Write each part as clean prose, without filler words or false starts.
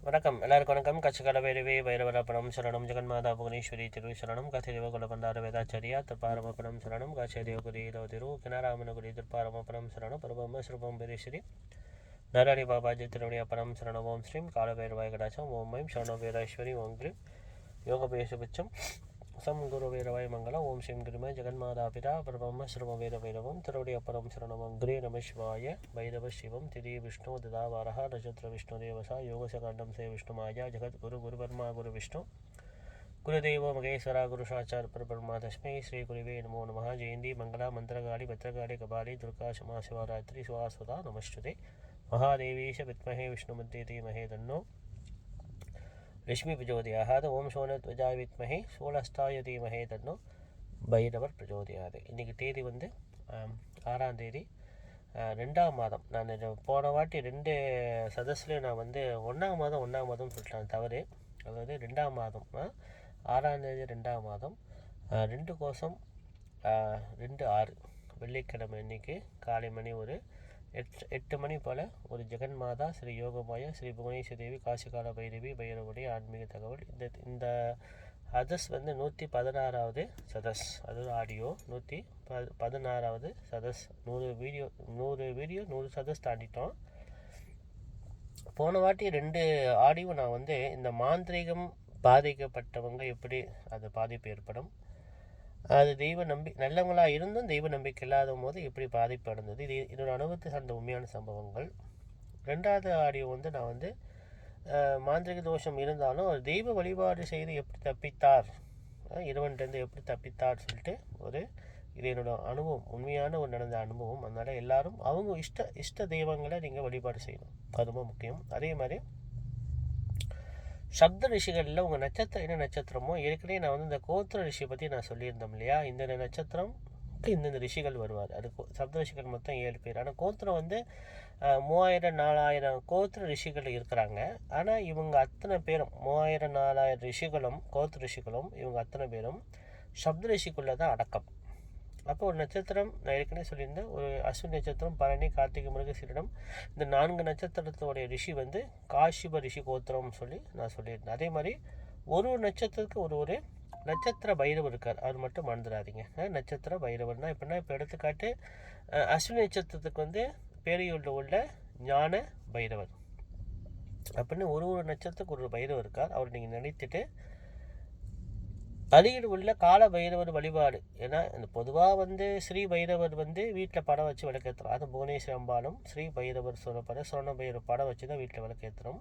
வணக்கம், எல்லாருக்கும் வணக்கம். கச்சகல வேறுவே வைரவரப்பணம் சரணம் ஜெகன்மாதா புவனேஸ்வரி திரு சரணம் கதிரேவ குலபந்தார வேதாச்சாரியா திருப்பாரமப்பணம் சரணம் காச்சேதேவகுரி திரு கிணராமனகுரி திருப்பாரமப்பணம் சரணம் பரபம்ம ஸ்ரீபம் பெரேஸ்வரி நாராயணி பாபாஜி திருவணியப்பணம் சரணம் ஓம் ஸ்ரீம் காலபைரவாய கடாச்சம் ஓம் ஐம் சரணோ வீரேஸ்வரி ஓம் கிரீம் யோகபேஷபட்சம் சம் குரு வீரவாய் மங்களம் ஓம் ஸ்ரீம் கிரும ஜெகன்மாதா பிதா பிரபம்ம ஸ்ரீம வீர வைரவம் திருவடியப்பரம் சரணமம் கிரே நம சிவாய வைரவ சிவம் திரி விஷ்ணு ததாவாரஹ நட்சத்திர விஷ்ணு தேவசா யோகசகாண்டம் சே விஷ்ணு மாயா ஜெகத் குரு குருபர்மா குரு விஷ்ணு குருதேவோ மகேஸ்வரா குரு சாச்சார் பரபிரம்மா தஸ்மை ஸ்ரீ குருவே நமோ நம. ஜெயந்தி மங்களா மந்திரகாளி பத்ரகாளி கபாலி துர்கா சமா சிவராத்திரி சுவாசுதா நமஸ்துதே. மகாதேவீஷ வித்மஹே விஷ்ணுமூர்த்தி தீமஹே தன்னோ லட்சுமி பிரஜோதியாகாது. ஓம் சோனத்வஜாய வித்மஹே சோலஸ்தாய தீமஹே தன்னோ பைரவர் பிரஜோதியாது. இன்றைக்கி தேதி வந்து 6ஆம் தேதி 2ஆம் மாதம். நான் போன வாட்டி 2 சதஸ்லேயும் நான் வந்து 1ஆம் மாதம் சொல்லிட்டேன், தவறு. அதாவது 2ஆம் மாதம் 6ஆம் தேதி 2ஆம் மாதம் 2 கோசம் 2/6 வெள்ளிக்கிழமை அன்னைக்கு காலை மணி ஒரு 8 மணி போல் ஒரு ஜெகன்மாதா ஸ்ரீ யோகமாயா ஸ்ரீ புவனேஸ்வரி தேவி காசிகால பைரவி பைரவுடைய ஆன்மீக தகவல். இந்த சதஸ் வந்து 116வது சதஸ், அதாவது ஆடியோ 116வது சதஸ். 100 வீடியோ 100 சதஸ் தாண்டிட்டோம். போன வாட்டி 2 ஆடியோ நான் வந்து இந்த மாந்திரீகம் பாதிக்கப்பட்டவங்க எப்படி அது பாதிப்பு ஏற்படும், அது தெய்வ நல்லவங்களாக இருந்தும் தெய்வ நம்பிக்கை இல்லாத போது எப்படி பாதிப்பு அடைந்தது, இதோட அனுபவத்தை சார்ந்த உண்மையான சம்பவங்கள். 2வது ஆடியோ வந்து நான் வந்து மாந்திரிக தோஷம் இருந்தாலும் தெய்வ வழிபாடு செய்து எப்படி தப்பித்தார், இறைவன்கிட்டருந்து எப்படி தப்பித்தார் சொல்லிட்டு இது என்னோட அனுபவம், உண்மையான ஒரு நடந்த அனுபவம். அதனால் எல்லாரும் அவங்க இஷ்ட தெய்வங்களை நீங்கள் வழிபாடு செய்யணும், அது ரொம்ப முக்கியம். அதே மாதிரி சப்த ரிஷிகளில் உங்கள் நட்சத்திரம் என்ன நட்சத்திரமோ, ஏற்கனவே நான் வந்து இந்த கோத்திர ரிஷியை பற்றி நான் சொல்லியிருந்தோம் இல்லையா, இந்த நட்சத்திரம் இந்தந்த ரிஷிகள் வருவார். அது சப்த ரிஷிகள் மொத்தம் 7 பேர். ஆனால் கோத்திரம் வந்து 3000-4000 கோத்திர ரிஷிகள் இருக்கிறாங்க. ஆனால் இவங்க அத்தனை பேரும் 3000-4000 ரிஷிகளும் கோத்திர ரிஷிகளும் இவங்க அத்தனை பேரும் சப்த ரிஷிக்குள்ளே தான் அடக்கம். அப்போ ஒரு நட்சத்திரம் நான் ஏற்கனவே சொல்லியிருந்தேன், ஒரு அஸ்வினி நட்சத்திரம், பரணி, கார்த்திகை, மிருகசீரிடம், இந்த 4 நட்சத்திரத்தோடைய ரிஷி வந்து காஷிப ரிஷி கோத்திரம்னு சொல்லி நான் சொல்லியிருந்தேன். அதே மாதிரி ஒரு நட்சத்திரத்துக்கு ஒரு நட்சத்திர பைரவர் இருக்கார், அவர் மட்டும் மறந்துடாதீங்க. நட்சத்திர பைரவர்னால் இப்போ எடுத்துக்காட்டு அஸ்வினி நட்சத்திரத்துக்கு வந்து பேரையூரில் உள்ள ஞான பைரவர் அப்படின்னு ஒரு நட்சத்திரத்துக்கு ஒரு பைரவர் இருக்கார். அவர் நீங்கள் நினைத்துட்டு அருகில் உள்ள கால பைரவர் வழிபாடு. ஏன்னா இந்த பொதுவாக வந்து ஸ்ரீ பைரவர் வந்து வீட்டில் படம் வச்சு விளக்கேற்றுறோம். அது புவனேஸ்வரி அம்பாலும் ஸ்ரீ பைரவர் சொர்ண பைரவர் படம் வச்சு தான் வீட்டில் விளக்கேற்றுறோம்.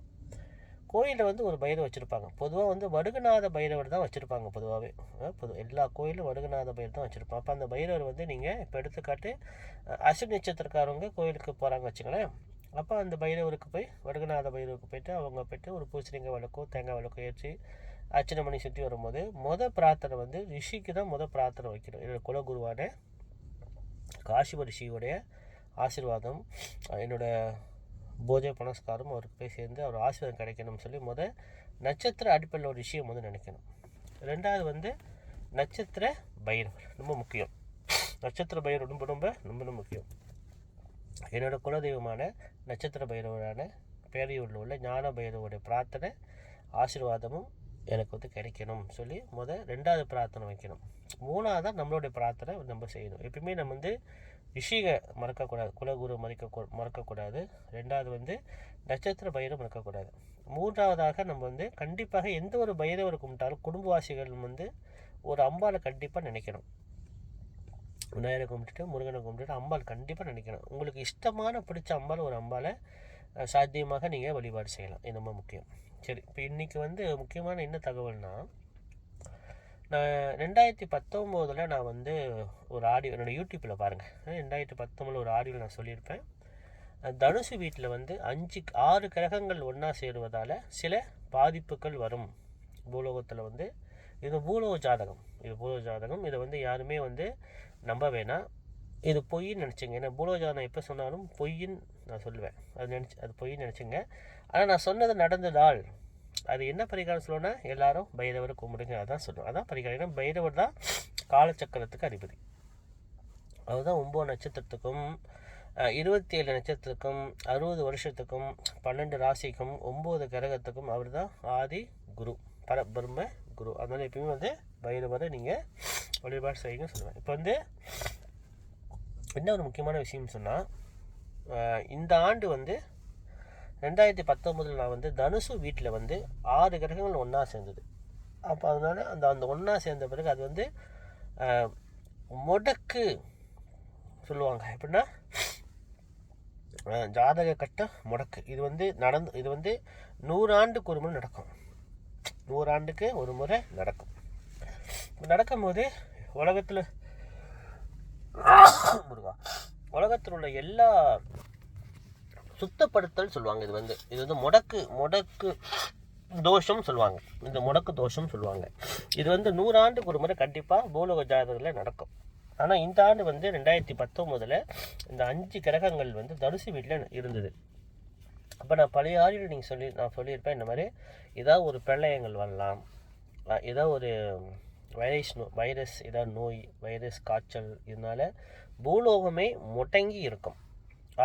கோயிலில் வந்து ஒரு பைரவர் வச்சுருப்பாங்க. பொதுவாக வந்து வடுகநாத பைரவர் தான் வச்சுருப்பாங்க. பொதுவாகவே எல்லா கோயிலும் வடுகநாத பைரவர் தான் வச்சுருப்பாங்க. அப்போ அந்த பைரவர் வந்து நீங்கள் இப்போ எடுத்துக்காட்டு அஸ்வினி நட்சத்திரக்காரவங்க கோயிலுக்கு போகிறாங்க வச்சுங்களேன். அப்போ அந்த பைரவருக்கு போய் வடுகநாத பைரவருக்கு போய்ட்டு அவங்க போய்ட்டு ஒரு பூசணிக்காய் விளக்கோ தேங்காய் விளக்கோ ஏற்றி அர்ச்சனை பண்ணி சுற்றி வரும்போது பிரார்த்தனை வந்து ரிஷிக்கு தான் பிரார்த்தனை வைக்கணும். என்னோடய குலகுருவான காஷிப ரிஷியோடைய ஆசீர்வாதம், என்னோடய பூஜை புனஸ்காரம் அவருக்கு போய் சேர்ந்து அவர் ஆசீர்வாதம் கிடைக்கணும்னு சொல்லி நட்சத்திர அடிப்படையில் ஒரு விஷயம் நினைக்கணும். 2வது வந்து நட்சத்திர பைரவர் ரொம்ப முக்கியம். நட்சத்திர பைரவர் ரொம்ப ரொம்ப ரொம்ப ரொம்ப முக்கியம். என்னோடய குலதெய்வமான நட்சத்திர பைரவரான பேரையூரில் உள்ள ஞான பைரவருடைய பிரார்த்தனை ஆசீர்வாதமும் எனக்கு வந்து கிடைக்கணும் சொல்லி 2வது பிரார்த்தனை வைக்கணும். 3வது நம்மளுடைய பிரார்த்தனை நம்ம செய்யணும். எப்பயுமே நம்ம வந்து ரிஷிகை மறக்கக்கூடாது, குலகுரு மறக்கக்கூடாது. 2வது வந்து நட்சத்திர பைரவர் மறக்கக்கூடாது. 3வதாக நம்ம வந்து கண்டிப்பாக எந்த ஒரு பைரவர் கும்பிட்டாலும் குடும்பவாசிகள் வந்து ஒரு அம்பாலை கண்டிப்பாக நினைக்கணும். விநாயகரை கும்பிட்டுட்டு முருகனை கும்பிட்டுட்டு அம்பாள் கண்டிப்பாக நினைக்கணும். உங்களுக்கு இஷ்டமான பிடிச்ச அம்பாள் ஒரு அம்பாலை சாத்தியமாக நீங்கள் வழிபாடு செய்யலாம். இது ரொம்ப முக்கியம். சரி, இப்போ இன்றைக்கி வந்து முக்கியமான என்ன தகவல்னால், நான் 2019 நான் வந்து ஒரு ஆடியோ என்னோடய யூடியூப்பில் பாருங்கள், 2019 ஒரு ஆடியோவில் நான் சொல்லியிருப்பேன். தனுசு வீட்டில் வந்து 6 கிரகங்கள் ஒன்றா சேருவதால் சில பாதிப்புகள் வரும் பூலோகத்தில் வந்து. இது பூலோக ஜாதகம். இதை வந்து யாருமே வந்து நம்ப வேணாம். இது பொய்ன்னு நினச்சிங்க. ஏன்னா பூலோக ஜாதகம் எப்போ சொன்னாலும் பொய்ன்னு நான் சொல்லுவேன். அது பொய்ன்னு நினச்சிங்க. ஆனால் நான் சொன்னது நடந்ததால் அது என்ன பரிகாரம் சொல்லணும்னா, எல்லாரும் பைரவரை கும்பிடுங்க, அதான் சொல்லுவோம். அதான் பரிகாரம். ஏன்னா பைரவர் தான் காலச்சக்கரத்துக்கு அதிபதி. அதுதான் 9 நட்சத்திரத்துக்கும் 27 நட்சத்திரத்துக்கும் 60 வருஷத்துக்கும் 12 ராசிக்கும் 9 கிரகத்துக்கும் அவர் தான் ஆதி குரு, பரபிரம்ம குரு. அதனால் எப்பயுமே வந்து பைரவரை நீங்கள் வழிபாடு செய்யுங்கன்னு சொல்லுவேன். இப்போ வந்து என்ன ஒரு முக்கியமான விஷயம்னு சொன்னால், இந்த ஆண்டு வந்து 2019 நான் வந்து தனுசு வீட்டில் வந்து 6 கிரகங்கள் ஒன்றா சேர்ந்தது. அப்போ அதனால் அந்த ஒன்றா சேர்ந்த பிறகு அது வந்து முடக்கு சொல்லுவாங்க. எப்படின்னா ஜாதக கட்ட முடக்கு. இது வந்து 100 ஆண்டுக்கு ஒரு முறை நடக்கும். 100 ஆண்டுக்கு ஒரு முறை நடக்கும். நடக்கும்போது உலகத்தில் உள்ள எல்லா சுத்தப்படுத்தல் சொல்லுவாங்க. இது வந்து முடக்கு தோஷம் சொல்லுவாங்க. இந்த முடக்கு தோஷம் சொல்லுவாங்க. இது வந்து 100 ஆண்டுக்கு ஒரு முறை கண்டிப்பாக பூலோக ஜாதகத்தில் நடக்கும். ஆனால் இந்த ஆண்டு வந்து 2019 இந்த 5 கிரகங்கள் வந்து தனுசு வீட்டில் இருந்தது. அப்போ நான் பழைய ஆடியில் நான் சொல்லியிருப்பேன், இந்த மாதிரி ஏதாவது ஒரு பிரளயங்கள் வரலாம், ஏதாவது ஒரு வைரஸ் ஏதாவது நோய், வைரஸ் காய்ச்சல், இதனால் பூலோகமே முடங்கி இருக்கும்.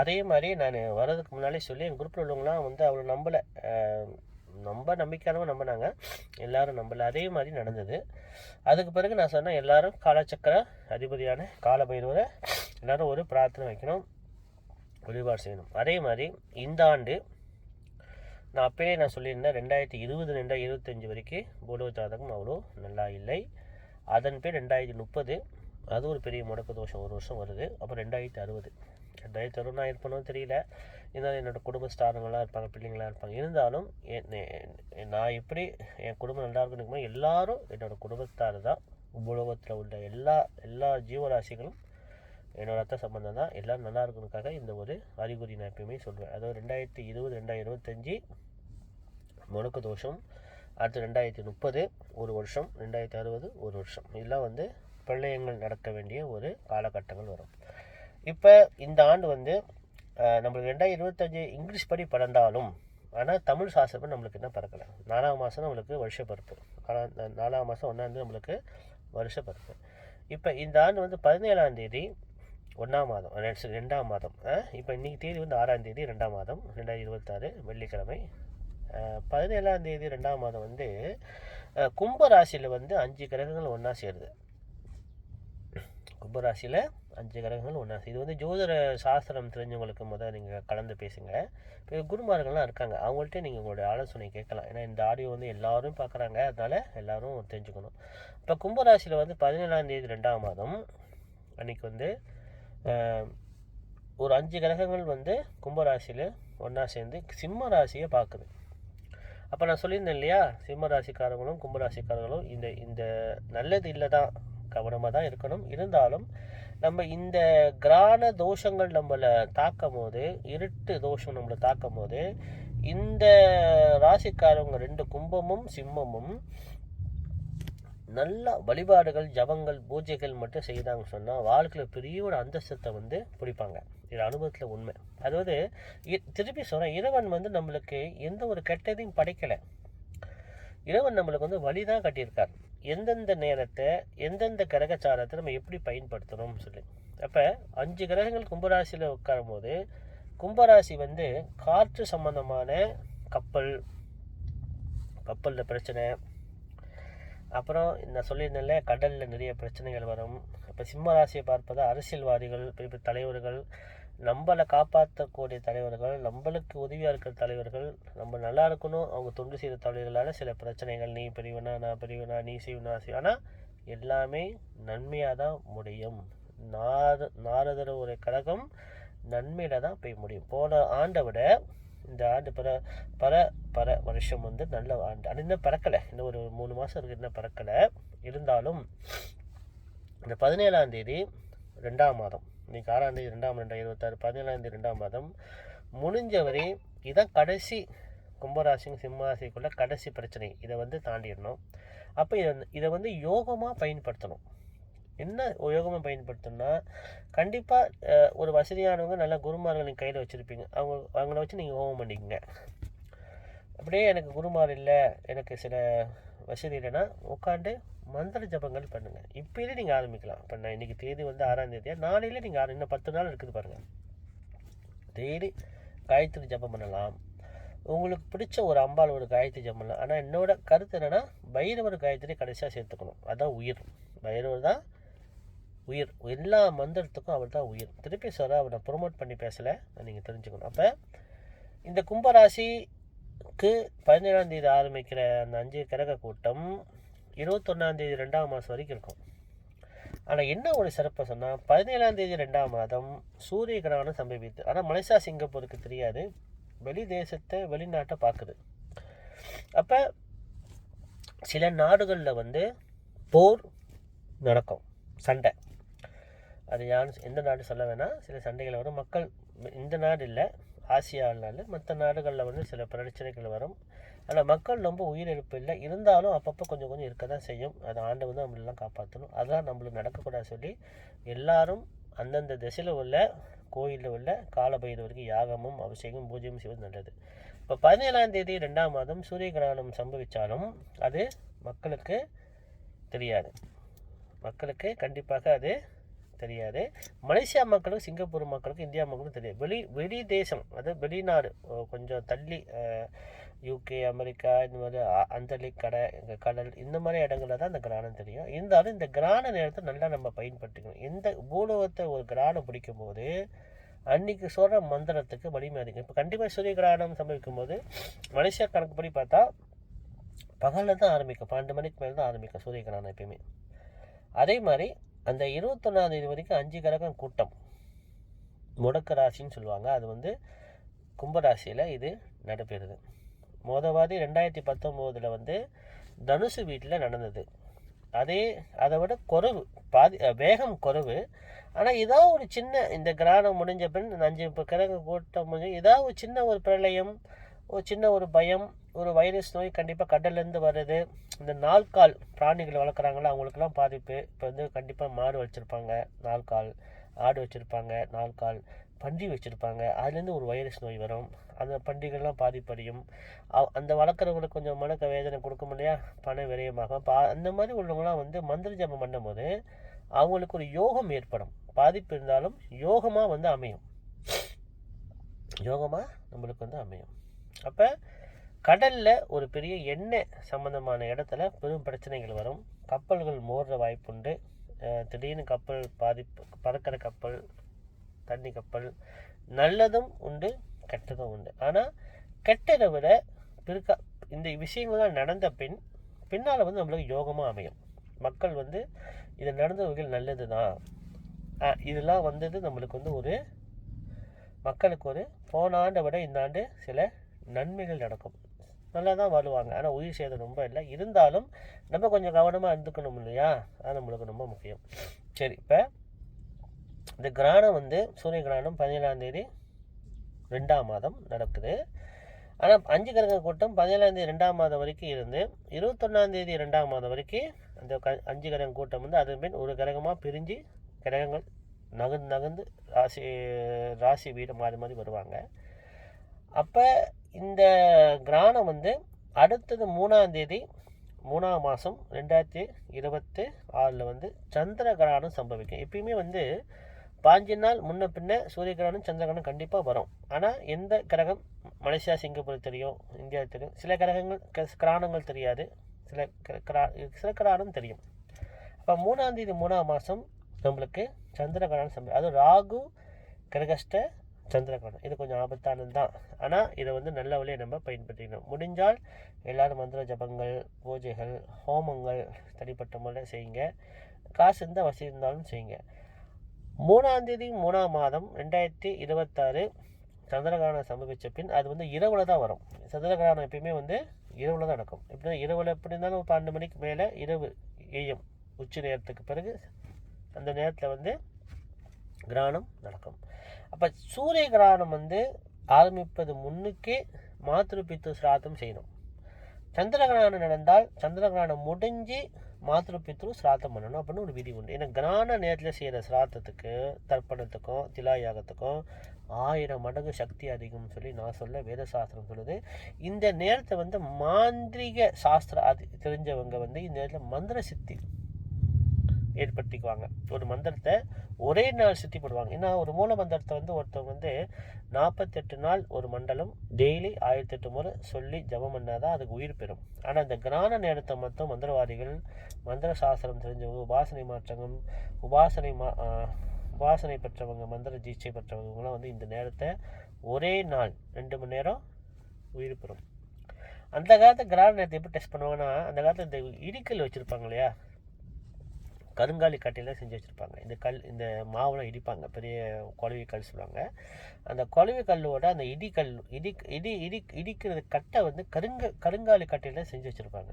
அதே மாதிரி நான் வர்றதுக்கு முன்னாலே சொல்லி என் குரூப்பில் உள்ளவங்களாம் வந்து அவ்வளோ நம்பலை, நம்பிக்கையானவங்க நம்பினாங்க, எல்லாரும் நம்பலை. அதே மாதிரி நடந்தது. அதுக்கு பிறகு நான் சொன்னேன், எல்லாரும் காலச்சக்கர அதிபதியான காலபைரவரை எல்லாரும் ஒரு பிரார்த்தனை வைக்கணும், வழிபாடு செய்யணும். அதே மாதிரி இந்த ஆண்டு நான் அப்பயே நான் சொல்லியிருந்தேன், 2020 2025 வரைக்கும் பூலோக ஜாதகம் அவ்வளோ நல்லா இல்லை. அதன் பேர் 2030 அது ஒரு பெரிய முடக்கு தோஷம் ஒரு வருஷம் வருது. அப்புறம் 2060 நான் இருப்பேன்னு தெரியல. இருந்தாலும் என்னோடய குடும்ப ஸ்டாருங்களாம் இருப்பாங்க, பிள்ளைங்களாம் இருப்பாங்க. இருந்தாலும் நான் எப்படி என் குடும்பம் நல்லா இருக்குன்னு எல்லாரும் என்னோடய குடும்பத்தார் தான். உலகத்தில் உள்ள எல்லா ஜீவராசிகளும் என்னோடய ரத்த சம்பந்தம் தான். எல்லோரும் நல்லா இருக்கணுக்காக இந்த ஒரு அறிகுறி நான் எப்பயுமே சொல்வேன். அதாவது 2020 2025 முடக்கு தோஷம், அடுத்து 2030 ஒரு வருஷம், 2060 ஒரு வருஷம். இதெல்லாம் வந்து பிரளயங்கள் நடக்க வேண்டிய ஒரு காலகட்டங்கள் வரும். இப்போ இந்த ஆண்டு வந்து நம்மளுக்கு 2025 இங்கிலீஷ் படி பறந்தாலும், ஆனால் தமிழ் சாஸ்திரம் நம்மளுக்கு என்ன பறக்கலை. 4ஆம் மாதம் நம்மளுக்கு வருஷ பருப்பு. ஆனால் 4ஆம் மாதம் 1ஆம் நம்மளுக்கு வருஷ பருப்பு. இப்போ இந்த ஆண்டு வந்து 17ஆம் தேதி 1ஆம் மாதம் 2ஆம் மாதம். இப்போ இன்றைக்கி தேதி வந்து 6ஆம் தேதி 2ஆம் மாதம் 2026 வெள்ளிக்கிழமை. 17ஆம் தேதி 2ஆம் மாதம் வந்து கும்பராசியில் வந்து 5 கிரகங்கள் ஒன்றா சேருது. கும்பராசியில் 5 கிரகங்கள் ஒன்றா. இது வந்து ஜோதிட சாஸ்திரம் தெரிஞ்சவங்களுக்கு நீங்கள் கலந்து பேசுங்க. இப்போ குருமார்கள்லாம் இருக்காங்க, அவங்கள்ட்ட நீங்கள் உங்களுடைய ஆலோசனை கேட்கலாம். ஏன்னா இந்த ஆடியோ வந்து எல்லோரும் பார்க்குறாங்க, அதனால் எல்லோரும் தெரிஞ்சுக்கணும். இப்போ கும்பராசியில் வந்து 17ஆம் தேதி 2ஆம் மாதம் அன்றைக்கி வந்து ஒரு 5 கிரகங்கள் வந்து கும்பராசியில் ஒன்றா சேர்ந்து சிம்ம ராசியை பார்க்குது. அப்போ நான் சொல்லியிருந்தேன் இல்லையா, சிம்ம ராசிக்காரங்களும் கும்பராசிக்காரங்களும் இந்த நல்லது இல்லை தான், கவனமாக தான் இருக்கணும். இருந்தாலும் நம்ம இந்த கிரான தோஷங்கள் நம்மளை தாக்கும் போது, இருட்டு தோஷம் நம்மளை தாக்கும் போது, இந்த ராசிக்காரவங்க 2 கும்பமும் சிம்மமும் நல்ல வழிபாடுகள், ஜபங்கள், பூஜைகள் மட்டும் செய்தாங்கன்னு சொன்னால் வாழ்க்கையில் பெரிய ஒரு அந்தஸ்தத்தை வந்து பிடிப்பாங்க. இது அனுபவத்தில் உண்மை. அதாவது திருப்பி சொல்கிறேன், இறைவன் வந்து நம்மளுக்கு எந்த ஒரு கெட்டதையும் படைக்கலை. இறைவன் நம்மளுக்கு வந்து வழி தான் கட்டியிருக்கார், எந்தெந்த நேரத்தை எந்தெந்த கிரகச்சாரத்தை நம்ம எப்படி பயன்படுத்தணும்னு சொல்லி. அப்போ 5 கிரகங்கள் கும்பராசியில் உட்காரும் போது, கும்பராசி வந்து காற்று சம்பந்தமான கப்பலில் பிரச்சனை, அப்புறம் நான் சொல்லியிருந்தேன்ல கடலில் நிறைய பிரச்சனைகள் வரும். இப்போ சிம்ம ராசியை பார்ப்பது அரசியல்வாதிகள், பெரிய தலைவர்கள், நம்மளை காப்பாற்றக்கூடிய தலைவர்கள், நம்மளுக்கு உதவியாக இருக்கிற தலைவர்கள், நம்ம நல்லா இருக்கணும் அவங்க தொண்டு செய்கிற தலைவர்களால் சில பிரச்சனைகள், நீ பெரியவனா நான் பெரியவனா, நீ செய்வனா ஆனால் எல்லாமே நன்மையாக தான் முடியும். நாரதர் ஒரு கழகம் நன்மையில தான் போய் முடியும். போன ஆண்டை விட இந்த ஆண்டு பர வருஷம் வந்து நல்ல ஆண்டு. அது இன்னும் பறக்கலை, இன்னும் ஒரு 3 மாதம் இருக்குது, இன்னும் பறக்கலை. இருந்தாலும் இந்த 17ஆம் தேதி 2ஆம் மாதம், இன்றைக்கி 6ஆம் தேதி 2ஆம் 2026 17ஆம் தேதி 2ஆம் மாதம் முடிஞ்சவரை இதான் கடைசி கும்பராசிங்க சிம்மராசிக்குள்ள கடைசி பிரச்சனை. இதை வந்து தாண்டிடணும். அப்போ இதை வந்து யோகமாக பயன்படுத்தணும். என்ன யோகமாக பயன்படுத்தணும்னா, கண்டிப்பாக ஒரு வசதியானவங்க நல்ல குருமார்கள் நீங்கள் கையில் வச்சுருப்பீங்க, அவங்கள வச்சு நீங்கள் ஹோமம் பண்ணிக்கோங்க. அப்படியே எனக்கு குருமார் இல்லை, எனக்கு சில வசதி இல்லைன்னா உட்காந்து மந்திர ஜபங்கள் பண்ணுங்கள். இப்போயே நீங்கள் ஆரம்பிக்கலாம். இப்போ நான் இன்றைக்கி தேதி வந்து 6ஆம் தேதியா, நாளையில நீங்கள் இன்னும் 10 நாள் இருக்குது பாருங்கள். டெய்லி காயத்ரி ஜபம் பண்ணலாம். உங்களுக்கு பிடிச்ச ஒரு அம்பாள் ஒரு காயத்ரி ஜபம் பண்ணலாம். ஆனால் என்னோட கருத்து என்னென்னா பைரவர் காயத்ரி கடைசியாக சேர்த்துக்கணும். அதுதான் உயிர். பைரவர் தான் உயிர். எல்லா மந்திரத்துக்கும் அவர் தான் உயிர். திருப்பி சார் அவரை ப்ரொமோட் பண்ணி பேசலை, நீங்கள் தெரிஞ்சுக்கணும். அப்போ இந்த கும்பராசிக்கு 17ஆம் தேதி ஆரம்பிக்கிற அந்த 5 கிரக கூட்டம் 21ஆம் தேதி 2ஆம் மாதம் வரைக்கும் இருக்கும். ஆனால் என்ன ஒரு சிறப்பை சொன்னால் 17ஆம் தேதி 2ஆம் மாதம் சூரிய கிரகணம் சம்பவித்து. ஆனால் மலேசியா சிங்கப்பூருக்கு தெரியாது, வெளி தேசத்தை வெளிநாட்டை பார்க்குது. அப்போ சில நாடுகளில் வந்து போர் நடக்கும், சண்டை. அது எந்த நாடு சொல்ல வேணாம், சில சண்டைகள் வரும். மக்கள் இந்த நாடு இல்லை, ஆசியாவில் மற்ற நாடுகளில் வந்து சில பிரச்சனைகள் வரும். ஆனால் மக்கள் ரொம்ப உயிரிழப்பு இல்லை, இருந்தாலும் அப்பப்போ கொஞ்சம் கொஞ்சம் இருக்க தான் செய்யும். அது ஆண்டவன் தான் நம்மளெல்லாம் காப்பாற்றணும். அதெல்லாம் நம்மளுக்கு நடக்கக்கூடாது சொல்லி எல்லாரும் அந்தந்த திசையில் உள்ள கோயிலில் உள்ள காலபைரவருக்கு யாகமும் அபிஷேகம் பூஜையும் செய்வது நல்லது. இப்போ 17ஆம் தேதி 2ஆம் மாதம் சூரிய கிரகணம் சம்பவித்தாலும் அது மக்களுக்கு தெரியாது. மக்களுக்கு கண்டிப்பாக அது தெரியாது. மலேசியா மக்களுக்கும் சிங்கப்பூர் மக்களுக்கும் இந்தியா மக்களுக்கும் தெரியாது. வெளி தேசம், அது வெளிநாடு, கொஞ்சம் தள்ளி யூகே, அமெரிக்கா, இந்த மாதிரி அந்தலிக் கடல் இந்த மாதிரி இடங்களில் தான் இந்த கிரகணம் தெரியும். இருந்தாலும் இந்த கிரகண நேரத்தை நல்லா நம்ம பயன்படுத்திக்கணும். எந்த பூலோகத்தை ஒரு கிரகணம் பிடிக்கும் போது அன்றைக்கி சொல்கிற மந்திரத்துக்கு வலிமை அதிகம். இப்போ கண்டிப்பாக சூரிய கிரகணம் சம்பவிக்கும் போது மலேசியா கணக்குப்படி பார்த்தா பகலில் தான் ஆரம்பிக்கும், 12 மணிக்கு மேலே தான் ஆரம்பிக்கும் சூரிய கிரகணம் எப்பயுமே. அதே மாதிரி அந்த 21ஆம் தேதி வரைக்கும் 5 கிரகம் கூட்டம் முடக்க ராசின்னு சொல்லுவாங்க. அது வந்து கும்பராசியில் இது நடைபெறுது. மோதவாதி 2019 வந்து தனுசு வீட்டில் நடந்தது. அதை விட குறைவு, வேகம் குறைவு. ஆனால் ஏதாவது ஒரு சின்ன இந்த கிரகணம் முடிஞ்ச பின் 5 கிரக கூட்டம் முடிஞ்சு ஏதாவது ஒரு சின்ன ஒரு பிரளயம், ஒரு சின்ன ஒரு பயம், ஒரு வைரஸ் நோய் கண்டிப்பாக கடல்லேருந்து வருது. இந்த நால்கால் பிராணிகள் வளர்க்குறாங்களோ அவங்களுக்கெல்லாம் பாதிப்பு. இப்போ வந்து கண்டிப்பாக மாடு வச்சுருப்பாங்க 4 கால், ஆடு வச்சுருப்பாங்க 4 கால், பன்றி வச்சுருப்பாங்க, அதுலேருந்து ஒரு வைரஸ் நோய் வரும். அந்த பன்றிகள்லாம் பாதிப்படையும். அந்த வளர்க்குறவங்களுக்கு கொஞ்சம் மனக்க வேதனை கொடுக்கும் இல்லையா, பண விரயமாகும். அந்த மாதிரி உள்ளவங்களாம் வந்து மந்திர ஜபம் பண்ணும்போது அவங்களுக்கு ஒரு யோகம் ஏற்படும். பாதிப்பு இருந்தாலும் யோகமாக வந்து அமையும், யோகமாக நம்மளுக்கு வந்து அமையும். அப்போ கடலில் ஒரு பெரிய எண்ணெய் சம்மந்தமான இடத்துல பெரும் பிரச்சனைகள் வரும். கப்பல்கள் மோதுற வாய்ப்புண்டு. திடீர்னு கப்பல் பாதிப்பு, பறக்கிற கப்பல், தண்ணி கப்பல், நல்லதும் உண்டு கெட்டதும் உண்டு. ஆனால் கெட்டதை விட இந்த விஷயங்கள்லாம் நடந்த பின்னால் வந்து நம்மளுக்கு யோகமாக அமையும். மக்கள் வந்து இது நடந்தவர்கள் நல்லது தான், இதெல்லாம் வந்தது நம்மளுக்கு வந்து ஒரு மக்களுக்கு ஒரு போன ஆண்டை விட இந்த ஆண்டு சில நன்மைகள் நடக்கும், நல்லா தான் வாழுவாங்க. ஆனால் உயிர் சேதம் ரொம்ப இல்லை. இருந்தாலும் நம்ம கொஞ்சம் கவனமாக இருந்துக்கணும் இல்லையா, அது நம்மளுக்கு ரொம்ப முக்கியம். சரி, இப்போ இந்த கிரகணம் வந்து சூரிய கிரகணம் 17ஆம் தேதி 2ஆம் மாதம் நடக்குது. ஆனால் 5 கிரக கூட்டம் 17ஆம் தேதி 2ஆம் மாதம் வரைக்கும் இருந்து 21ஆம் தேதி 2ஆம் மாதம் வரைக்கும் அந்த 5 கிரக கூட்டம் வந்து அது பின் ஒரு கிரகமாக பிரிஞ்சு கிரகங்கள் நகர்ந்து ராசி வீடு மாறி வருவாங்க. அப்போ இந்த கிரகணம் வந்து அடுத்தது 3ஆம் தேதி 3ஆம் மாதம் 2026 வந்து சந்திர கிரகணம் சம்பவிக்கும். எப்பயுமே வந்து 5 நாள் முன்ன பின்ன சூரிய கிரகணம் சந்திர கிரகணம் கண்டிப்பாக வரும். ஆனால் எந்த கிரகம் மலேசியா சிங்கப்பூர் தெரியும், இந்தியா தெரியும். சில கிரகணங்கள் தெரியாது, சில கிரகணம் தெரியும். அப்போ 3ஆம் தேதி 3ஆம் மாதம் நம்மளுக்கு சந்திர கிரகணம் அதுவும் ராகு கிரகஸ்ட சந்திர கிரகணம். இது கொஞ்சம் ஆபத்தானது தான். ஆனால் இதை வந்து நல்ல வழியை நம்ம பயன்படுத்திக்கணும். முடிஞ்சால் எல்லோரும் மந்திர ஜபங்கள், பூஜைகள், ஹோமங்கள் தனிப்பட்ட முறையில் செய்யுங்க. காசு இருந்தால் வசதி இருந்தாலும் செய்யுங்க. 3ஆம் தேதி 3ஆம் மாதம் 2026 சந்திரகிரகணம் சம்பவித்த பின் அது வந்து இரவில் தான் வரும். சந்திரகிரகணம் எப்பயுமே வந்து இரவில் தான் நடக்கும். எப்படின்னா இரவில் எப்படி இருந்தாலும் 12 மணிக்கு மேலே இரவு ஏஎம் உச்சி நேரத்துக்கு பிறகு அந்த நேரத்தில் வந்து கிரகணம் நடக்கும். அப்போ சூரிய கிரகணம் வந்து ஆரம்பிப்பது முன்னுக்கே மாத்ரு பித்ரு சிராதம் செய்யணும். சந்திர கிரகணம் நடந்தால் சந்திர கிரகணம் முடிஞ்சு மாத்ரு பித்ரு சிராதம் பண்ணணும் அப்படின்னு ஒரு விதி உண்டு. ஏன்னா கிரகண நேரத்தில் செய்கிற சிராதத்துக்கு, தர்ப்பணத்துக்கும், திலாயாகத்துக்கும் 1000 மடங்கு சக்தி அதிகம்னு சொல்லி நான் சொல்ல வேத சாஸ்திரம் சொல்லுது. இந்த நேரத்தை வந்து மாந்திரிக சாஸ்திரம் தெரிஞ்சவங்க வந்து இந்த நேரத்தில் மந்திர சித்தி ஏற்படுத்திக்குவாங்க. ஒரு மந்திரத்தை ஒரே நாள் சித்தி போடுவாங்க. ஏன்னா ஒரு மூல மந்திரத்தை வந்து ஒருத்தவங்க 48 நாள் ஒரு மண்டலம் டெய்லி 1008 முறை சொல்லி ஜபம் பண்ணாதான் அதுக்கு உயிர் பெறும். ஆனால் இந்த கிரான நேரத்தை மட்டும் மந்திரவாதிகள், மந்திர சாஸ்திரம் தெரிஞ்சவங்க, உபாசனை பெற்றவங்க, மந்திர தீட்சை பெற்றவங்களாம் இந்த நேரத்தை ஒரே நாள் 2 மணி நேரம் உயிர் பெறும். அந்த காலத்து கிரான நேரத்தை எப்படி டெஸ்ட் பண்ணுவாங்கன்னா, அந்த காலத்தில் இந்த இடிக்கல் வச்சுருப்பாங்க இல்லையா, கருங்காலி கட்டையில் செஞ்சு வச்சுருப்பாங்க. இந்த மாவுலாம் இடிப்பாங்க, பெரிய குழவி கல் சொல்லுவாங்க. அந்த குழவி கல்லோட அந்த இடிக்கிறது கட்டை கருங்காலி கட்டையில் செஞ்சு வச்சுருப்பாங்க.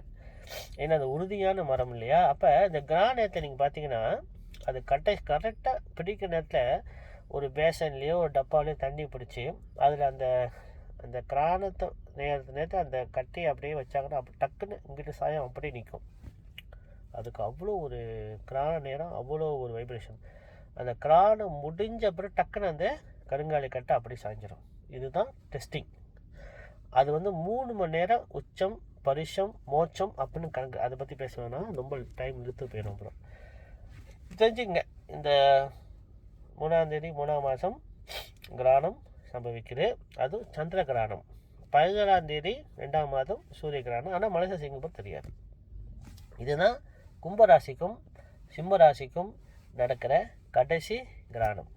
ஏன்னா அது உறுதியான மரம் இல்லையா. அப்போ இந்த கிரானத்தை நீங்கள் பார்த்தீங்கன்னா அது கட்டை கரெக்டாக பிடிக்கிற நேரத்தில் ஒரு பேசன்லேயோ ஒரு டப்பாவிலையோ தண்ணி பிடிச்சி அதில் அந்த கிரானத்தை நேரத்தை அந்த கட்டையை அப்படியே வச்சாங்கன்னா அப்படி டக்குன்னு இங்கிட்டு சாயம் அப்படியே நிற்கும். அதுக்கு அவ்வளோ ஒரு கிரான நேரம், அவ்வளோ ஒரு வைப்ரேஷன். அந்த கிரானம் முடிஞ்ச அப்புறம் டக்குன்னு அந்த கருங்காலி கட்டை அப்படி சாய்ஞ்சிடும். இதுதான் டெஸ்டிங். அது 3 மணி நேரம் உச்சம், பரிசம், மோட்சம் அப்படின்னு கணக்கு. அதை பற்றி பேசுவேன்னா ரொம்ப டைம் இழுத்து போயிடும். அப்புறம் தெரிஞ்சுங்க, இந்த 3ஆம் தேதி 3ஆம் மாதம் கிரானம் சம்பவிக்குது. அதுவும் சந்திர கிரானம். 17ஆம் தேதி 2ஆம் மாதம் சூரிய கிரானம். ஆனால் மலேசியா சிங்கப்பூர் தெரியாது. இதுதான் கும்பராசிக்கும் சிம்மராசிக்கும் நடக்கிற கடைசி கிரானம்.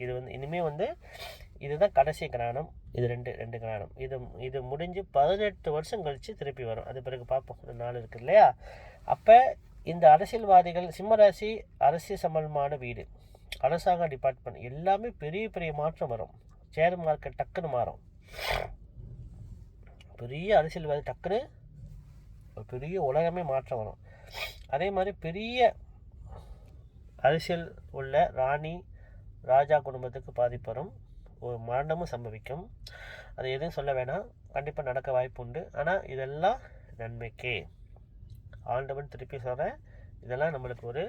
இது இனிமேல் இதுதான் கடைசி கிரானம். இது ரெண்டு கிரானம். இது முடிஞ்சு 18 வருஷம் கழித்து திருப்பி வரும். அது பிறகு பார்ப்போம். இந்த நாள் இருக்குது இல்லையா. அப்போ இந்த அரசியல்வாதிகள், சிம்மராசி அரசியல் சம்பந்தமான வீடு, அரசாங்க டிபார்ட்மெண்ட் எல்லாமே பெரிய பெரிய மாற்றம் வரும். ஷேர் மார்க்கெட் டக்குன்னு மாறும். பெரிய அரசியல்வாதி டக்குன்னு ஒரு பெரிய உலகமே மாற்றம் வரும். அதே மாதிரி பெரிய அரசியல் உள்ள ராஜா குடும்பத்துக்கு பாதிப்பு வரும். ஒரு மரணமும் சம்பவிக்கும். அது எதுவும் சொல்ல வேணாம், கண்டிப்பாக நடக்க வாய்ப்பு உண்டு. ஆனால் இதெல்லாம் நன்மைக்கே. ஆண்டவன் திருப்பி சொல்கிறேன், இதெல்லாம் நம்மளுக்கு ஒரு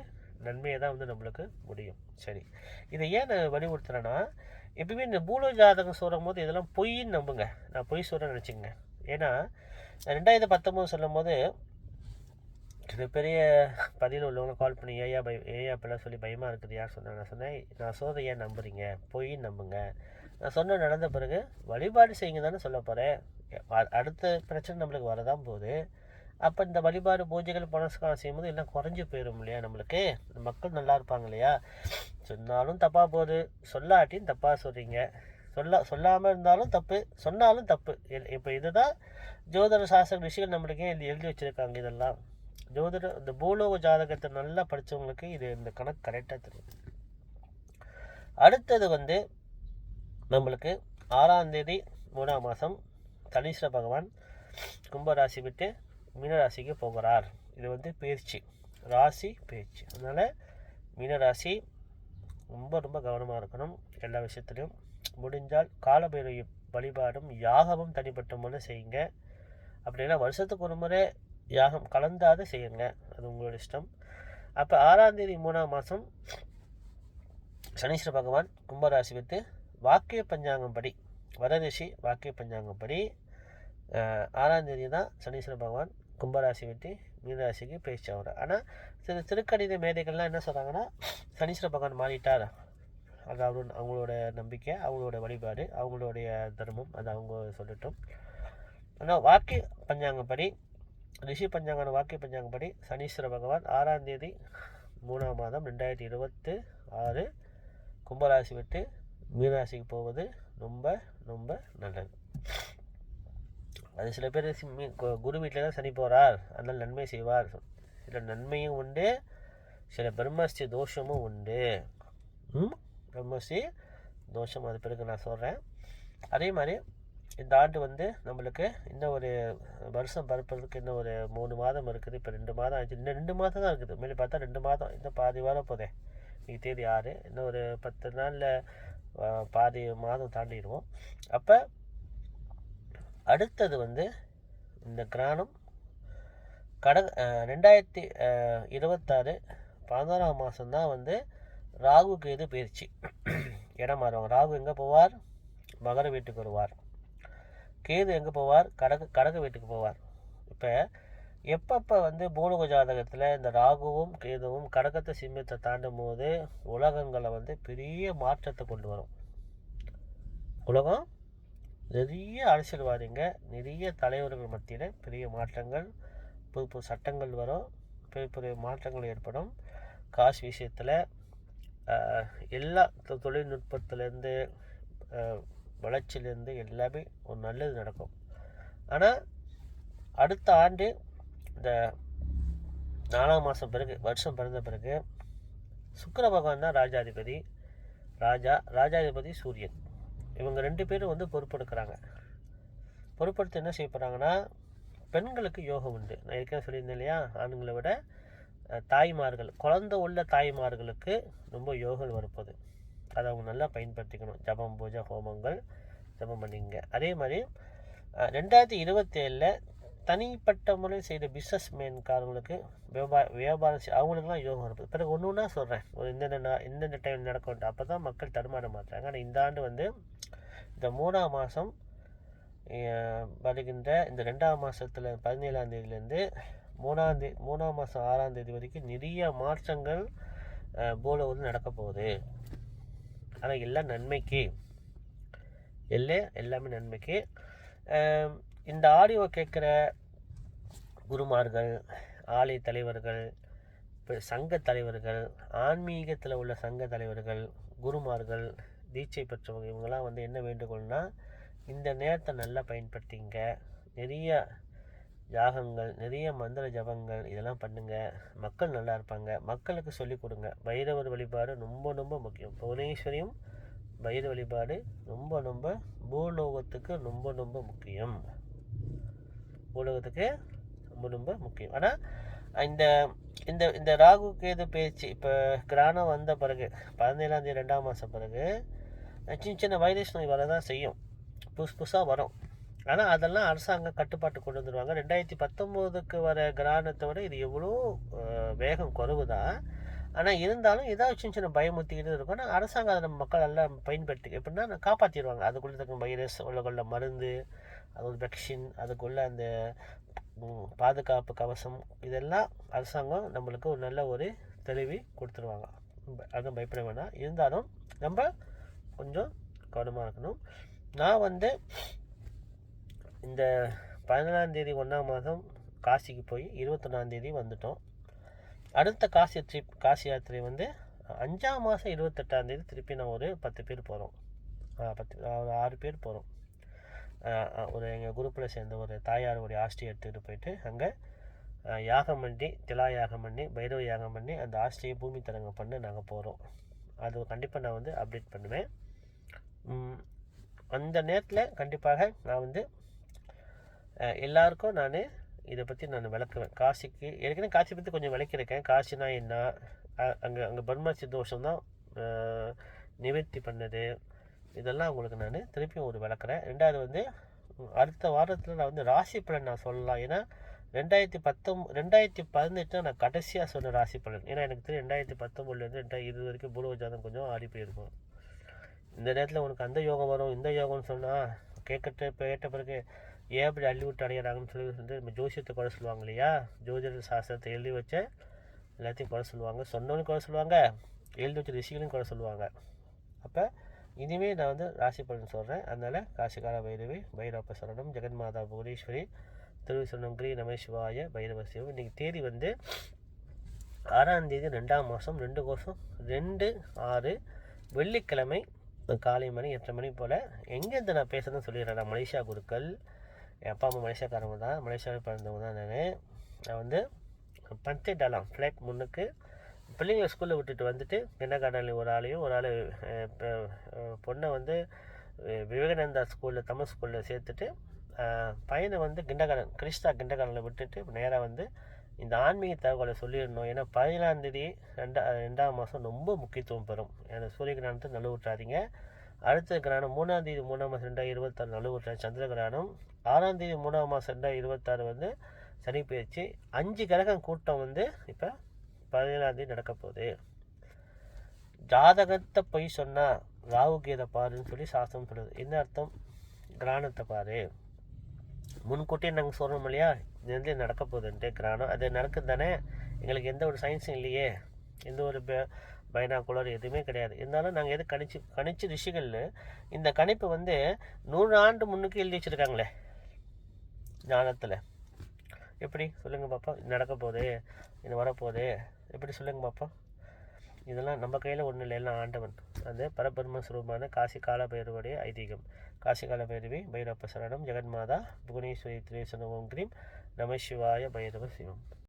நன்மையை தான் நம்மளுக்கு முடியும். சரி, இதை ஏன் நான் வலியுறுத்துறேன்னா, எப்பவுமே இந்த பூலோ ஜாதகம் சொல்லும் போது இதெல்லாம் பொய்ன்னு நம்புங்க. நான் பொய் சொல்கிறேன்னு நினச்சிங்க. ஏன்னா 2019 சொல்லும் போது பெரிய பதிவில் உள்ளவங்க கால் பண்ணி ஏயா இப்பெல்லாம் சொல்லி பயமாக இருக்குது யார் சொன்னேன். நான் சொன்னதை ஏன் நம்புறீங்க, பொய்ன்னு நம்புங்க. நான் சொன்ன நடந்த பிறகு வழிபாடு செய்யுங்க தானே சொல்ல போகிறேன். அடுத்த பிரச்சனை நம்மளுக்கு வரதான் போகுது. அப்போ இந்த வழிபாடு பூஜைகள் புனஸ்காரம் செய்யும்போது எல்லாம் குறைஞ்சி போயிடும் இல்லையா. நம்மளுக்கு மக்கள் நல்லா இருப்பாங்க இல்லையா. சொன்னாலும் தப்பாக போகுது, சொல்லாட்டியும் தப்பாக சொல்கிறீங்க. சொல்லாமல் இருந்தாலும் தப்பு, சொன்னாலும் தப்பு. இப்போ இதுதான் ஜோதிட சாஸ்திர விஷயங்கள் நம்மளுக்கே எழுதி வச்சுருக்காங்க. இதெல்லாம் இந்த பூலோக ஜாதகத்தை நல்லா படித்தவங்களுக்கு இந்த கணக்கு கரெக்டாக தெரியும். அடுத்தது நம்மளுக்கு 6ஆம் தேதி 3ஆம் மாதம் சனீஸ்வர பகவான் கும்பராசி விட்டு மீனராசிக்கு போகிறார். இது பயிற்சி, ராசி பயிற்சி. அதனால் மீனராசி ரொம்ப ரொம்ப கவனமாக இருக்கணும் எல்லா விஷயத்துலையும். முடிஞ்சால் காலபைரவி வழிபாடும் யாகமும் தனிப்பட்ட முறை செய்யுங்க. அப்படின்னா வருஷத்துக்கு ஒரு முறை யாகம் கலந்தாது செய்யுங்க, அது உங்களோட இஷ்டம். அப்போ 6ஆம் தேதி 3ஆம் மாதம் சனீஸ்வர பகவான் கும்பராசி விட்டு வாக்கிய பஞ்சாங்கம் படி, வரரிஷி வாக்கிய பஞ்சாங்கம் படி 6ஆம் தேதி தான் சனீஸ்வர பகவான் கும்பராசி விட்டு மீனராசிக்கு பயிற்சி ஆகிறார். ஆனால் சில திருக்கணித மேதைகள்லாம் என்ன சொல்கிறாங்கன்னா, சனீஸ்வர பகவான் மாறிட்டார். அது அவங்களோட நம்பிக்கை, அவங்களோட வழிபாடு, அவங்களுடைய தர்மம், அது அவங்க சொல்லட்டும். ஆனால் வாக்கிய பஞ்சாங்கப்படி, ரிஷி பஞ்சாங்கான வாக்கிய பஞ்சாங்கப்படி சனீஸ்வர பகவான் 6ஆம் தேதி 3ஆம் மாதம் 2026 கும்பராசி விட்டு மீனராசிக்கு போவது ரொம்ப ரொம்ப நல்லது. அது சில பேர் குரு வீட்டில் தான் சனி போகிறார், அதனால் நன்மை செய்வார். சில நன்மையும் உண்டு, சில பிரம்மஸ்தி தோஷமும் உண்டு. பிரம்மஸ்தி தோஷம் அது பிறகு நான் சொல்கிறேன். அதே மாதிரி இந்த ஆண்டு நம்மளுக்கு இன்னும் ஒரு வருஷம் பரப்புறதுக்கு இன்னும் ஒரு 3 மாதம் இருக்குது. இப்போ 2 மாதம் ஆச்சு. இன்னும் 2 மாதம் தான் இருக்குது. மேலே பார்த்தா 2 மாதம், இன்னும் பாதி வாரம் போதே. இன்னைக்கு தேதி 6, இன்னும் ஒரு 10 நாளில் பாதி மாதம் தாண்டிடுவோம். அப்போ அடுத்தது இந்த கிரானம் 2026 11ஆம் மாதம்தான் ராகு கேது பயிற்சி இடம் மாறுவாங்க. ராகு எங்கே போவார்? மகர வீட்டுக்கு வருவார். கேது எங்கே போவார்? கடக வீட்டுக்கு போவார். இப்போ எப்பப்போ வந்து பூலோக ஜாதகத்தில் இந்த ராகுவும் கேதுவும் கடகத்தை சிம்மத்தை தாண்டும் போது உலகங்களை வந்து பெரிய மாற்றத்தை கொண்டு வரும். உலகம் நிறைய அரசியல்வாதிங்க, நிறைய தலைவர்கள் மத்தியில் பெரிய மாற்றங்கள், புது புது சட்டங்கள் வரும், பெரிய பெரிய மாற்றங்கள் ஏற்படும். காசு விஷயத்தில் எல்லா தொழில்நுட்பத்திலேருந்து வளர்ச்சியிலேருந்து எல்லாமே ஒரு நல்லது நடக்கும். ஆனால் அடுத்த ஆண்டு இந்த 4ஆம் மாதம் பிறகு, வருஷம் பிறந்த பிறகு, சுக்கிர பகவான் தான் ராஜாதிபதி. ராஜாதிபதி சூரியன். இவங்க 2 பேரும் வந்து பொறுப்பெடுக்கிறாங்க. பொறுப்பெடுத்து என்ன செய்ய போகிறாங்கன்னா, பெண்களுக்கு யோகம் உண்டு. நான் ஏற்கனவே சொல்லியிருந்தேன் இல்லையா, ஆண்களை விட தாய்மார்கள், குழந்தை உள்ள தாய்மார்களுக்கு ரொம்ப யோகம் வரப்போகுது. அதை அவங்க நல்லா பயன்படுத்திக்கணும். ஜபம், பூஜை, ஹோமங்கள் ஜபம் பண்ணிங்க. அதே மாதிரி 2027 தனிப்பட்ட முறை செய்த பிஸ்னஸ் மேன்காரங்களுக்கு வியாபாரம் அவங்களுக்குலாம் யோகம் இருப்பது. பிறகு ஒன்று ஒன்றா சொல்கிறேன், ஒரு இந்தந்த டைம் நடக்கும். அப்போ தான் மக்கள் தடுமாற மாட்டாங்க. ஆனால் இந்த ஆண்டு வந்து இந்த 3ஆம் மாதம் வருகின்ற இந்த 2ஆம் மாதத்தில் 17ஆம் தேதியிலேருந்து 3ஆம் மாதம் 6ஆம் தேதி வரைக்கும் நிறைய மாற்றங்கள் பூலோகத்தில் நடக்க போகுது. ஆனால் எல்லாம் நன்மைக்கு, எல்லாமே நன்மைக்கு. இந்த ஆடியோ கேட்குற குருமார்கள், ஆலய தலைவர்கள், சங்க தலைவர்கள், ஆன்மீகத்தில் உள்ள சங்க தலைவர்கள், குருமார்கள், தீட்சை பெற்றவங்க, இவங்கெல்லாம் வந்து என்ன வேண்டுகோள்னா, இந்த நேரத்தை நல்லா பயன்படுத்திங்க. நிறைய யாகங்கள், நிறைய மந்திர ஜபங்கள் இதெல்லாம் பண்ணுங்கள். மக்கள் நல்லா இருப்பாங்க. மக்களுக்கு சொல்லிக் கொடுங்க. பைரவர் வழிபாடு ரொம்ப ரொம்ப முக்கியம். புவனேஸ்வரியும் பைரவ வழிபாடு ரொம்ப பூலோகத்துக்கு ரொம்ப முக்கியம். பூலோகத்துக்கு ரொம்ப முக்கியம். ஆனால் இந்த இந்த இந்த ராகு கேது பேச்சு இப்போ கிரானம் வந்த பிறகு 17ஆம் தேதி 2ஆம் மாதம் பிறகு சின்ன வைரஸ் நோய் வரதான் செய்யும், புதுசாக வரும். ஆனால் அதெல்லாம் அரசாங்கம் கட்டுப்பாட்டு கொண்டு வந்துடுவாங்க. 2019க்கு வர கிரானத்தை விட இது எவ்வளோ வேகம் குறைவு தான். ஆனால் இருந்தாலும் ஏதாவது சின்ன பயமுறுத்திக்கிட்டு இருக்கும். ஆனால் அரசாங்கம் அதை நம்ம மக்கள் எல்லாம் பயன்படுத்தி எப்படின்னா காப்பாற்றிடுவாங்க. அதுக்குள்ளே இருக்க வைரஸ் உள்ள மருந்து, அது வேக்சின், அதுக்குள்ளே அந்த பாதுகாப்பு கவசம், இதெல்லாம் அரசாங்கம் நம்மளுக்கு ஒரு நல்ல ஒரு தெளிவி கொடுத்துருவாங்க. அதுவும் பயப்பட வேணாம். இருந்தாலும் நம்ம கொஞ்சம் கவனமாக இருக்கணும். நான் வந்து இந்த 17ஆம் தேதி 1ஆம் மாதம் காசிக்கு போய் 21ஆம் தேதி வந்துட்டோம். அடுத்த காசி யாத்திரை வந்து 5ஆம் மாதம் 28ஆம் தேதி திருப்பி நான் ஒரு 10 பேர் போகிறோம். 6 பேர் போகிறோம். ஒரு எங்கள் குரூப்பில் சேர்ந்த ஒரு தாயாருடைய ஆஸ்தியை எடுத்துக்கிட்டு போயிட்டு அங்கே யாகம் பண்ணி, திலா யாகம் பண்ணி, பைரவ யாகம் பண்ணி அந்த ஆஸ்தியை பூமி தரங்கம் பண்ணி நாங்கள் போகிறோம். அது கண்டிப்பாக நான் வந்து அப்டேட் பண்ணுவேன். அந்த நேரத்தில் கண்டிப்பாக நான் வந்து எல்லாருக்கும் நான் இதை பற்றி நான் விளக்குவேன். காசிக்கு ஏற்கனவே காசி பற்றி கொஞ்சம் விளக்கியிருக்கேன். காசினா என்ன, அங்கே பர்மாசி தோஷம் தான் நிவர்த்தி பண்ணது, இதெல்லாம் உங்களுக்கு நான் திருப்பியும் ஒரு விளக்குறேன். 2வது வந்து அடுத்த வாரத்தில் நான் வந்து ராசி பலன் நான் சொல்லலாம். ஏன்னா 2018 நான் கடைசியாக சொன்ன ராசி பலன். ஏன்னா எனக்கு தெரியும் 2019 2020 வரைக்கும் பூலோக ஜாதகம் கொஞ்சம் ஆடி போயிருக்கும். இந்த நேரத்தில் உனக்கு அந்த யோகம் வரும், இந்த யோகம்னு சொன்னால் கேட்ட பிறகு ஏன் அப்படி அள்ளி விட்டு அடையிறாங்கன்னு சொல்லி நம்ம ஜோசியத்தை குறை சொல்லுவாங்க இல்லையா. ஜோதிட சாஸ்திரத்தை எழுதி வச்ச எல்லாத்தையும் குறை சொல்லுவாங்க, சொன்னவனையும் குறை சொல்லுவாங்க, எழுதி வச்ச ரிஷிகளையும் குறை சொல்லுவாங்க. அப்போ இனிமேல் நான் வந்து ராசி பலன் சொல்கிறேன். அதனால் காசிகார பைரவி, பைரவ சரணம், ஜெகன்மாதா புவனேஸ்வரி, திருவிசரணம், கிரி நமசிவாய, பைரவ சிவம். இன்றைக்கி தேதி வந்து 6ஆம் தேதி 2ஆம் மாதம் 2/6 வெள்ளிக்கிழமை காலை மணி 8 மணி போல். எங்கேருந்து நான் பேசுகிறேன்னு சொல்லிடுறேன். நான் மலேசியா குருக்கள், என் அப்பா அம்மா மலேசியாக்காரங்க தான், மலேசியாவில் பிறந்தவங்க தான். நான் வந்து பஞ்சடாலாம் ஃப்ளைட் முன்னுக்கு பிள்ளைங்களை ஸ்கூலில் விட்டுட்டு வந்துட்டு கிண்டர்கார்டனில் ஒரு ஆளையும் ஒரு ஆள் பொண்ணை வந்து விவேகானந்தா ஸ்கூலில் தமிழ் ஸ்கூலில் சேர்த்துட்டு பையனை வந்து கிறிஸ்தா கிண்டர்கார்டனில் விட்டுட்டு நேராக வந்து இந்த ஆன்மீக தகவலை சொல்லிடணும். ஏன்னா 17ஆம் தேதி 2ஆம் மாதம் ரொம்ப முக்கியத்துவம் பெறும். ஏன்னா சூரிய கிரகணத்தை நழுவுட்டாதீங்க. அடுத்த கிரகணம் 3ஆம் தேதி 3ஆம் மாதம் 2026 நழுவுட்டார் சந்திர கிரகணம். 6ஆம் தேதி 3ஆம் மாதம் 2026 வந்து சனி பயிற்சி. 5 கிரகம் கூட்டம் வந்து இப்போ 17ஆம் தேதி நடக்க போகுது. ஜாதகத்தை போய் சொன்னால் ராகு கேதை பாருன்னு சொல்லி சாஸ்திரம் சொல்லுது. என்ன அர்த்தம்? கிரகணத்தை பாரு, முன்கூட்டியே நாங்கள் சொல்கிறோம் இல்லையா, இது வந்து நடக்க போகுதுன்ட்டு கிரகணம். அது நடக்குது தானே, எங்களுக்கு எந்த ஒரு சயின்ஸும் இல்லையே, எந்த ஒரு பைனாகுலர் எதுவுமே கிடையாது. இருந்தாலும் நாங்கள் எது கணிச்சு ரிஷிகள்னு இந்த கணிப்பு வந்து 100 ஆண்டு முன்னுக்கு எழுதி வச்சுருக்காங்களே ஞானத்தில். எப்படி சொல்லுங்கள் பாப்பா, நடக்க போகுது, இது வரப்போகுது, எப்படி சொல்லுங்கள் பாப்பா. இதெல்லாம் நம்ம கையில் ஒன்றும் இல்லை, எல்லாம் ஆண்டவன். அது பரபிரம்மஸ்வரூபமான காசி கால பைரவருடைய ஐதீகம். காசி கால பைரவி பைரப்ப சரணம் ஜெகன்மாதா புவனேஸ்வரி திரேசன ஓம் கிரீம் நம சிவாய பைரவ சிவம்.